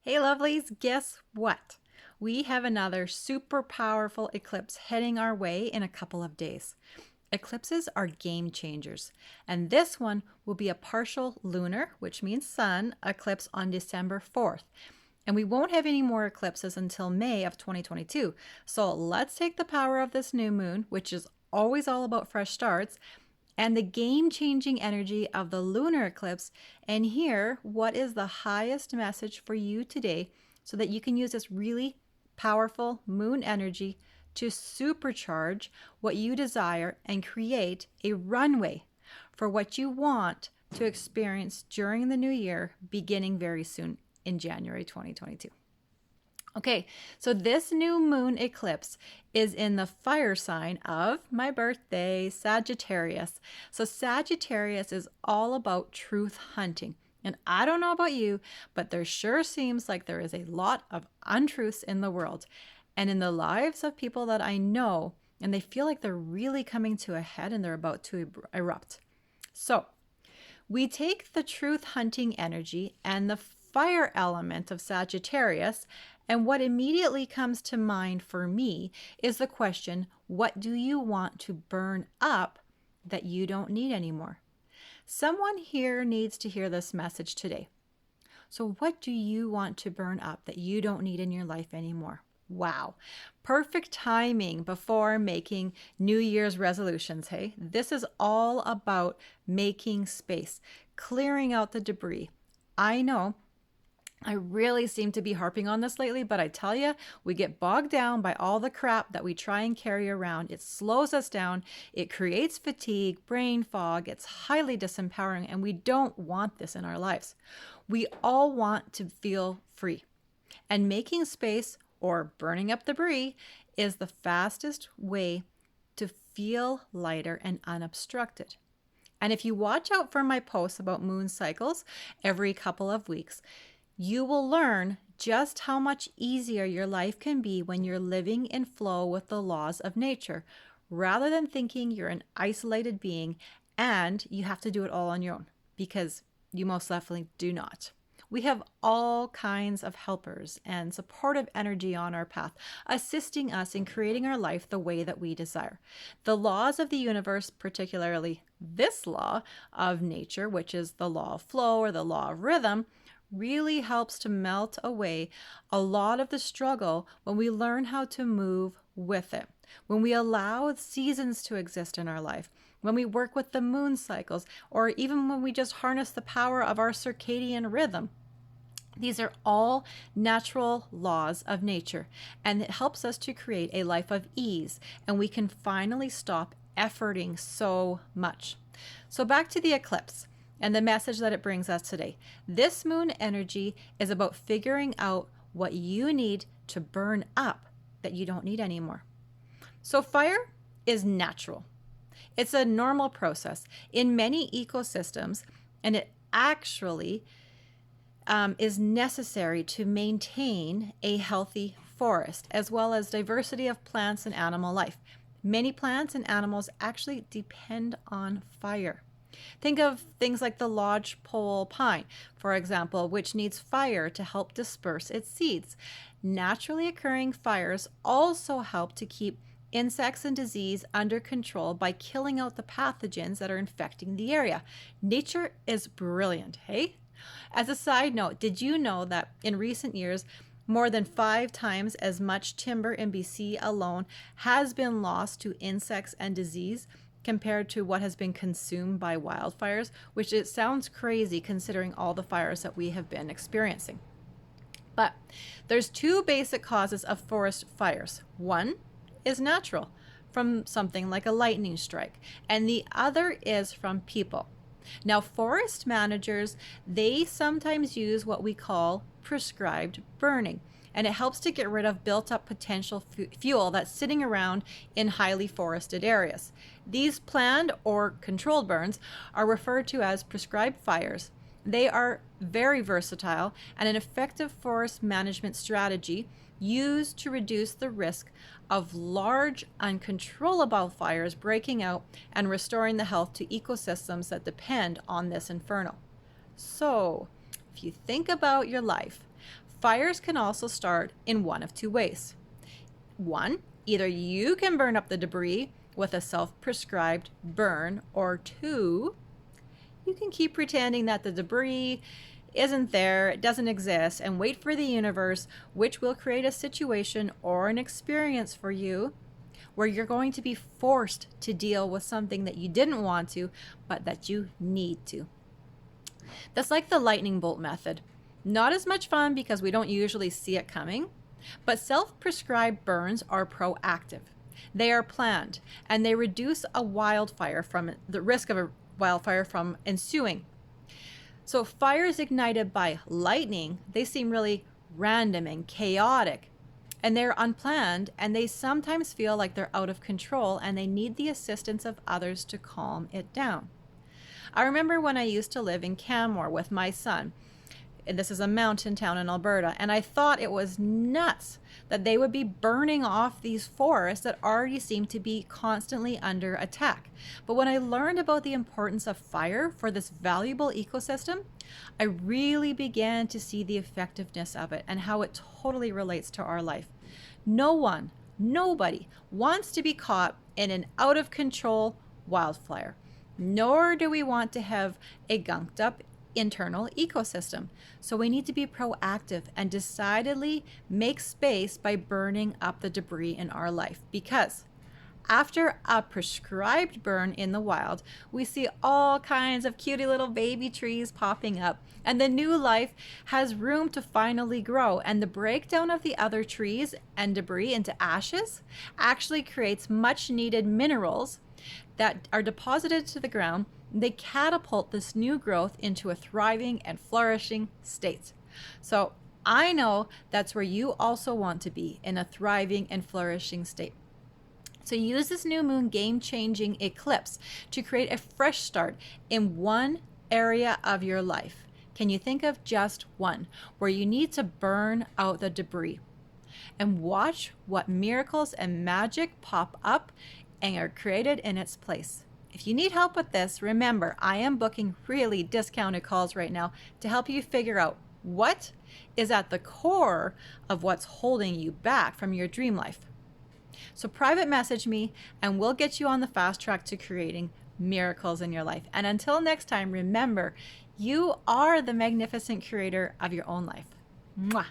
Hey lovelies, guess what? We have another super powerful eclipse heading our way in a couple of days. Eclipses are game changers, and this one will be a partial lunar, which means sun, eclipse on December 4th. And we won't have any more eclipses until May of 2022. So let's take the power of this new moon, which is always all about fresh starts, and the game-changing energy of the lunar eclipse and hear what is the highest message for you today so that you can use this really powerful moon energy to supercharge what you desire and create a runway for what you want to experience during the new year, beginning very soon in January 2022. Okay, so this new moon eclipse is in the fire sign of my birthday, Sagittarius. So Sagittarius is all about truth hunting. And I don't know about you, but there sure seems like there is a lot of untruths in the world and in the lives of people that I know, and they feel like they're really coming to a head and they're about to erupt. So we take the truth hunting energy and the fire element of Sagittarius, and what immediately comes to mind for me is the question, what do you want to burn up that you don't need anymore? Someone here needs to hear this message today. So what do you want to burn up that you don't need in your life anymore? Wow. Perfect timing before making New Year's resolutions, hey? This is all about making space, clearing out the debris. I know I really seem to be harping on this lately, but I tell you, we get bogged down by all the crap that we try and carry around. It slows us down. It creates fatigue, brain fog. It's highly disempowering, and we don't want this in our lives. We all want to feel free. And making space or burning up debris is the fastest way to feel lighter and unobstructed. And if you watch out for my posts about moon cycles every couple of weeks, you will learn just how much easier your life can be when you're living in flow with the laws of nature, rather than thinking you're an isolated being and you have to do it all on your own, because you most definitely do not. We have all kinds of helpers and supportive energy on our path, assisting us in creating our life the way that we desire. The laws of the universe, particularly this law of nature, which is the law of flow or the law of rhythm, really helps to melt away a lot of the struggle when we learn how to move with it, when we allow seasons to exist in our life, when we work with the moon cycles, or even when we just harness the power of our circadian rhythm. These are all natural laws of nature, and it helps us to create a life of ease, and we can finally stop efforting so much. So back to the eclipse and the message that it brings us today. This moon energy is about figuring out what you need to burn up that you don't need anymore. So fire is natural. It's a normal process in many ecosystems, and it actually is necessary to maintain a healthy forest, as well as diversity of plants and animal life. Many plants and animals actually depend on fire. Think of things like the lodgepole pine, for example, which needs fire to help disperse its seeds. Naturally occurring fires also help to keep insects and disease under control by killing out the pathogens that are infecting the area. Nature is brilliant, hey? As a side note, did you know that in recent years, more than 5 times as much timber in BC alone has been lost to insects and disease compared to what has been consumed by wildfires, which it sounds crazy considering all the fires that we have been experiencing. But there's 2 basic causes of forest fires. One is natural, from something like a lightning strike, and the other is from people. Now, forest managers, they sometimes use what we call prescribed burning, and it helps to get rid of built up potential fuel that's sitting around in highly forested areas. These planned or controlled burns are referred to as prescribed fires. They are very versatile and an effective forest management strategy used to reduce the risk of large, uncontrollable fires breaking out and restoring the health to ecosystems that depend on this inferno. So, if you think about your life, Fires can also start in one of two ways. One, either you can burn up the debris with a self-prescribed burn, or two, you can keep pretending that the debris isn't there, it doesn't exist, and wait for the universe, which will create a situation or an experience for you where you're going to be forced to deal with something that you didn't want to, but that you need to. That's like the lightning bolt method. Not as much fun because we don't usually see it coming, but self-prescribed burns are proactive. They are planned, and they reduce the risk of a wildfire from ensuing. So fires ignited by lightning, they seem really random and chaotic, and they're unplanned, and they sometimes feel like they're out of control, and they need the assistance of others to calm it down. I remember when I used to live in Canmore with my son. This is a mountain town in Alberta, and I thought it was nuts that they would be burning off these forests that already seem to be constantly under attack. But when I learned about the importance of fire for this valuable ecosystem, I really began to see the effectiveness of it and how it totally relates to our life. Nobody wants to be caught in an out of control wildfire, nor do we want to have a gunked up internal ecosystem. So we need to be proactive and decidedly make space by burning up the debris in our life, because after a prescribed burn in the wild, we see all kinds of cutie little baby trees popping up, and the new life has room to finally grow, and the breakdown of the other trees and debris into ashes actually creates much needed minerals that are deposited to the ground. They catapult this new growth into a thriving and flourishing state. So I know that's where you also want to be, in a thriving and flourishing state. So use this new moon game-changing eclipse to create a fresh start in one area of your life. Can you think of just one where you need to burn out the debris? And watch what miracles and magic pop up and are created in its place. If you need help with this, remember, I am booking really discounted calls right now to help you figure out what is at the core of what's holding you back from your dream life. So private message me and we'll get you on the fast track to creating miracles in your life. And until next time, remember, you are the magnificent creator of your own life. Mwah.